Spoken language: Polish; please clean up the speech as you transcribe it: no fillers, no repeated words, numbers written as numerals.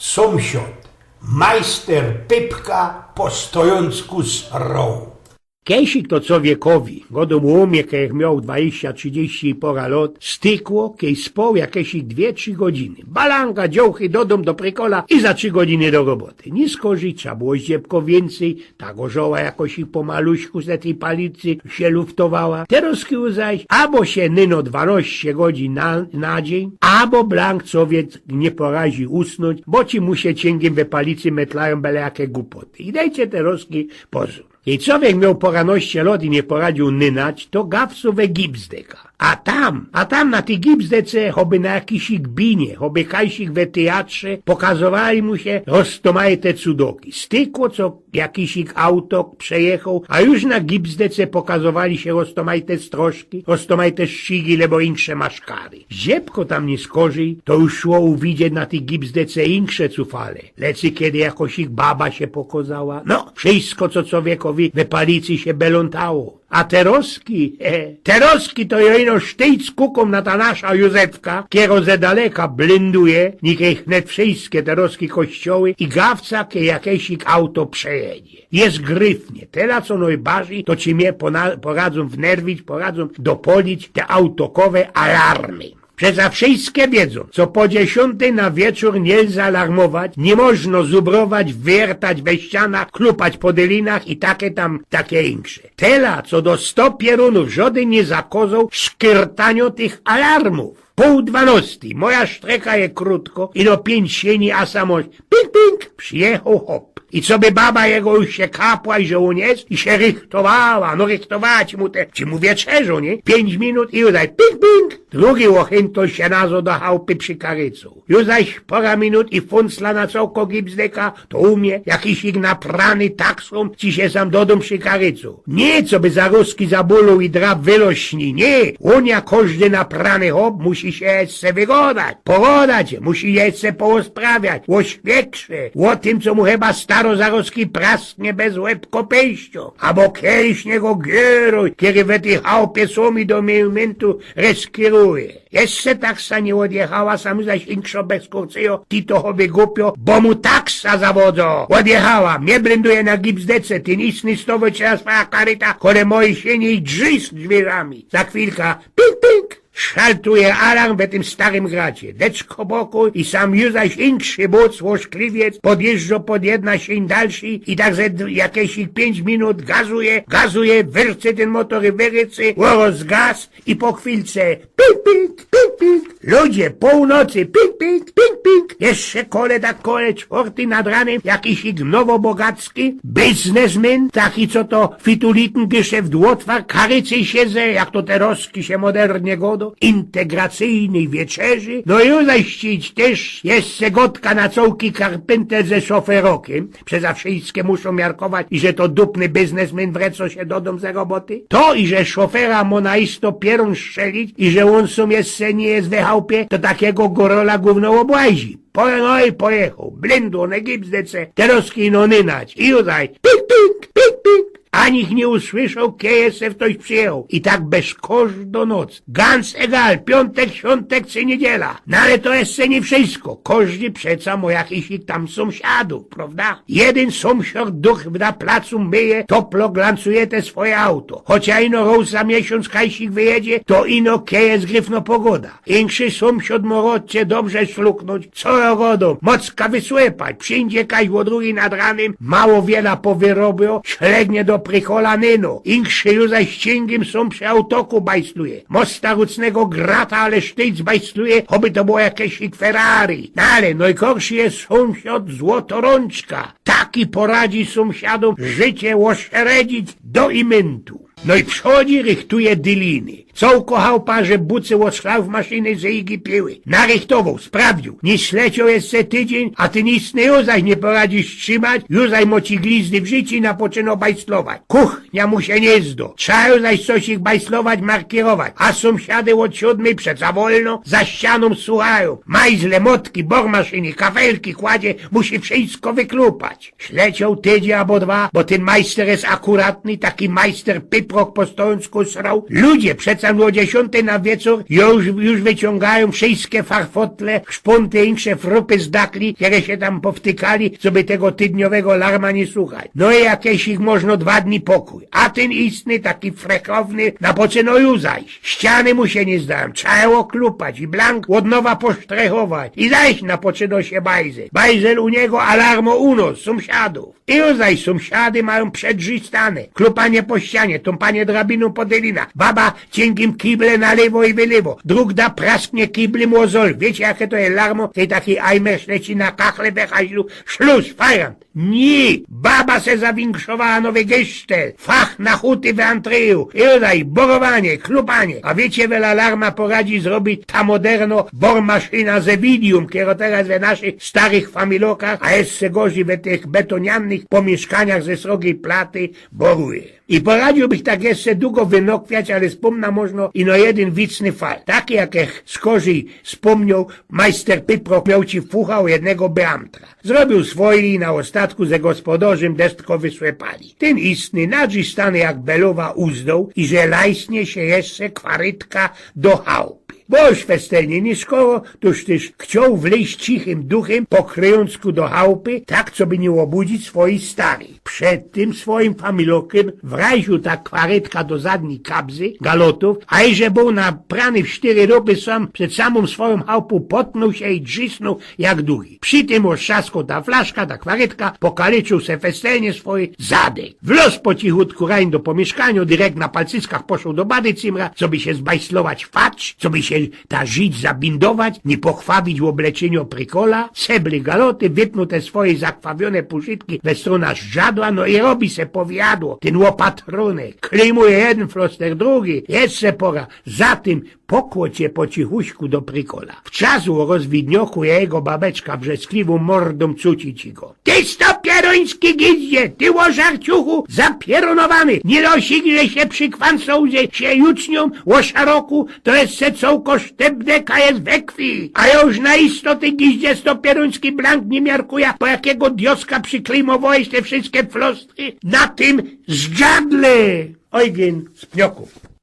Sąsiad, majster Pypka po stojącku srał. Kiesik to człowiekowi, godom umie, jak miał 20-30 i pora lat, stykło, kiedy spał jakieś 2-3 godziny. Balanka, dziołchy, dodom do prykola i za 3 godziny do roboty. Nie skorzy, trzeba było ziebko więcej, ta gorzoła jakoś i pomaluśku z tej palicy się luftowała. Teraz zaś, albo się nyno 12 godzin na dzień, albo blank człowiek nie porazi usnąć, bo ci mu się cięgiem we palicy metlają byle jakie głupoty. I dajcie teraz pozór. I człowiek miał poranoście lot i nie poradził nynać, to gawcu we gipsdeka. A tam na tej gipsdece, choby na jakiś gbinie, choby kajsik we teatrze, pokazowali mu się roztomajte cudoki. Stykło, co jakiś auto przejechał, a już na gipsdece pokazowali się roztomajte strożki, roztomajte ścigi, lebo insze maszkary. Ziebko tam nie skorzy, to już szło uwidzieć na tej gipsdece insze cufale. Lecy kiedy jakoś ich baba się pokazała. No, wszystko, co człowiekowi we palicy się belątało. A teroski to jeno sztyjc z kuką na ta nasza Józefka, kiero ze daleka blinduje, niech wnet wszystkie teroski kościoły i gawca, kie jakieś auto przejedzie. Jest gryfnie. Teraz co najbardziej, to ci mnie poradzą wnerwić, poradzą dopolić te autokowe alarmy. Przeza wszystkie wiedzą, co po 10 na wieczór nie zalarmować, nie można zubrować, wiertać we ścianach, klupać po dylinach i takie insze. Tela, co do 100 pierunów, żaden nie zakozał szkyrtanio tych alarmów. 11:30, moja sztreka je krótko, i do 5 sieni, a samość ping, przyjechał hop. I co by baba jego już się kapła i że on jest, i się rychtowała, rychtowała ci mu wieczerzą, nie? 5 minut i już zaś ping. Drugi łochyn się nazo do chałupy przy karycu. Już zaś pora minut i funcla na całko gipsdeka, to umie, jakiś ich naprany taksą, ci się sam dodom przy karycu. Nie, co by za ruski zabulał i drap wylośni, nie. Unia każdy naprany hop musi się se wygodać, pogodać, musi je se poosprawiać, oświekrze, o tym, co mu chyba starozaroski prasknie bez łeb kopejścio, albo kiedyś niego gieruj, kiedy we tej chałupie słomi do momentu reskieruje. Jeszcze taksa nie odjechała, sam zaś inkszo bez kurcyjo, ti to choby głupio, bo mu taksa zawodzą. Odjechała, mnie blinduje na gipsdece, ty nic nie stowy trzeba swoja karyta, kole moi sieni i drzwi z drzwiami. Za chwilka, ping. Szaltuje alarm we tym starym gracie. Deczko boku i sam już zaś inkszy buc, łożkliwiec, podjeżdża pod jedna sień dalszy i tak ze jakieś 5 minut gazuje, wyrce ten motor i wyrycy, łoros gaz i po chwilce ping. Ludzie, północy, ping. Jeszcze kole, czwarty nad ranem, jakiś nowo-bogacki, biznesmen, taki co to fituliten geszeft łotwar, karycy siedzę, jak to te roski się modernie godo, integracyjnej wieczerzy, no już zaścić też jeszcze gotka na cołki karpenter ze szoferokiem, przeza wszystkie muszą miarkować i że to dupny biznesmen wreco się dodom ze roboty, to i że szofera monaisto pierun strzelić i że on sumie nie jest we chałupie, to takiego gorola gówno obłazi. Pojechał, blindu, na gipsdece, teroski nynać i udaj, ping. Ani ich nie usłyszał, kiedy se ktoś przyjechał. I tak bez kosz do noc. Ganz egal, piątek, świątek czy niedziela. No ale to jeszcze nie wszystko. Każdy przeca ma jakiś tam sąsiadów, prawda? Jeden sąsiad duch na placu myje, toplo glancuje te swoje auto. Chociaż ino roz za miesiąc kajsik wyjedzie, to ino keje zgryfno pogoda. Inszy sąsiad morodcie dobrze sluknąć, co rogodą, mocka wysłepać. Przyjdzie kaś o drugi nad ranem, mało wiele powyrobią, ślegnie do prykola nyno. Inszy już za ścięgiem są przy autoku bajsluje. Mosta rucnego grata, ale sztyc bajsluje, choby to było jakieś Ferrari. No ale najgorszy jest sąsiad złotorączka. Taki poradzi sąsiadom życie oszeredzić do imentu. No i przychodzi, rychtuje dyliny. Cołko chałpa, że bucy oschlał w maszyny, że igi piły. Narychtował, sprawdził. Nie śleciał jeszcze tydzień, a ty nic zaś nie poradzisz trzymać, już zaś moci glizdy w życiu i napoczyno bajslować. Kuchnia mu się nie zdo. Trzeba zaś coś ich bajslować, markierować. A sąsiady od 7 przeca wolno, za ścianą słuchają. Majzle, motki, bormaszyny, kafelki kładzie, musi wszystko wyklupać. Śleciał tydzień albo 2, bo ten majster jest akuratny, taki majster Pyprok po stojącku srał. Ludzie, przed wracam o 10 na wieczór, już wyciągają wszystkie farfotle, szpunty, insze frupy z dakli, które się tam powtykali, co by tego tydniowego larma nie słuchać. No i jakieś ich można 2 dni pokój. A ten istny, taki frekowny, na poczynoju zajść. Ściany mu się nie zdają, trzeba oklupać i blank od nowa posztrechować i zajść na poczyno się bajzel. Bajzel u niego, alarmo u nos, sąsiadów. I już zaś sąsiady mają przedrzystane, klupanie po ścianie, tąpanie drabiną po dylina, baba cienkim kible na lewo i wylewo, drug da prasknie kiblem o zol. Wiecie jakie to jest larmo? Tej taki ajmer leci na kachle we haźlu, szluz, fajrant. Nie, baba se zawinkszowała nowy gesztel, fach na huty w Antryju, i daj, borowanie, klupanie. A wiecie, wiele alarma poradzi zrobić ta moderno bormaszyna ze widium, która teraz we naszych starych familokach, a jeszcze gorzej we tych betoniannych pomieszkaniach ze srogiej platy boruje. I poradziłbych tak jeszcze długo wynokwiać, ale wspomna można i no jeden wiczny fal. Taki jak skorzej wspomniał majster Pipro, miał ci fuchał jednego beamtra. Zrobił swoje i na ostatku ze gospodarzem destko wysłepali. Ten istny nadzi stany jak belowa uzdał i że lajsnie się jeszcze kwarytka do chałupy. Bo już festelnie nie skoro, toż też chciał wleźć cichym duchem po kryjącku do chałupy, tak co by nie obudzić swojej starej. Przed tym swoim familokiem wraził ta kwarytka do zadniej kabzy, galotów, a i że był naprany w 4 doby sam przed samą swoją chałupą potnął się i drzysnął jak duchy. Przy tym otrzaskał ta flaszka, ta kwarytka, pokaleczył se festelnie swoje zadek. Wlazł po cichutku rań do pomieszkania, direkt na palcyckach poszł do bady cimra, co by się zbajslować facz, co by się ta żyć zabindować, nie pochwabić w obleczeniu prykola, sebly galoty, wypnął te swoje zakrwawione puszytki we stronach żadła, no i robi se powiadło, ten łopatrunek, klejmuje jeden floster drugi, jeszcze pora, za tym pokłocie po cichuśku do prykola. W czasu o rozwidnioku jego babeczka wrzaskliwą mordą cuci ci go. Ty stopieroński gizdzie, ty łożarciuchu, zapieronowany, nie dosigle się przy kwansołze się jucznią, łoszaroku, to jest se cołko sztebdeka jest we krwi. A ja już na istoty gizdzie stopieroński blank nie miarkuja, po jakiego dioska przyklejmowałeś te wszystkie flostry na tym zdziadle. Eugen z Pnioków.